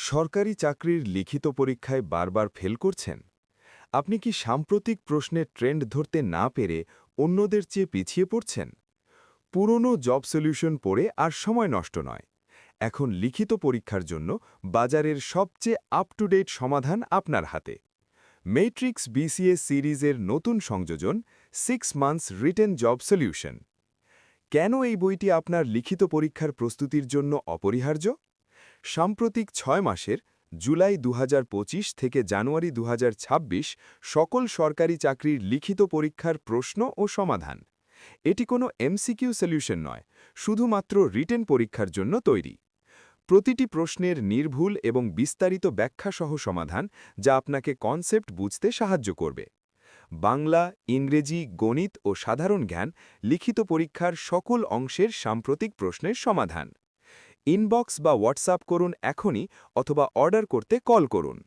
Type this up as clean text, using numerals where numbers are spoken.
সরকারি চাকরির লিখিত পরীক্ষায় বারবার ফেল করছেন? আপনি কি সাম্প্রতিক প্রশ্নের ট্রেন্ড ধরতে না পেরে অন্যদের চেয়ে পিছিয়ে পড়ছেন? পুরনো জব সলিউশন পড়ে আর সময় নষ্ট নয়। এখন লিখিত পরীক্ষার জন্য বাজারের সবচেয়ে আপ টু ডেট সমাধান আপনার হাতে। মেট্রিক্স বিসিএস সিরিজের নতুন সংযোজন 6 মান্থস রিটেন জব সলিউশন। কেন এই বইটি আপনার লিখিত পরীক্ষার প্রস্তুতির জন্য অপরিহার্য? সাম্প্রতিক ৬ মাসের জুলাই ২০২৫ থেকে জানুয়ারি ২০২৬ সকল সরকারি চাকরির লিখিত পরীক্ষার প্রশ্ন ও সমাধান। এটি কোনো এমসিকিউ সলিউশন নয়, শুধুমাত্র রিটেন পরীক্ষার জন্য তৈরি। প্রতিটি প্রশ্নের নির্ভুল এবং বিস্তারিত ব্যাখ্যাসহ সমাধান, যা আপনাকে কনসেপ্ট বুঝতে সাহায্য করবে। বাংলা, ইংরেজি, গণিত ও সাধারণ জ্ঞান লিখিত পরীক্ষার সকল অংশের সাম্প্রতিক প্রশ্নের সমাধান। ইনবক্স বা হোয়াটসঅ্যাপ করুন এখনই, অথবা অর্ডার করতে কল করুন।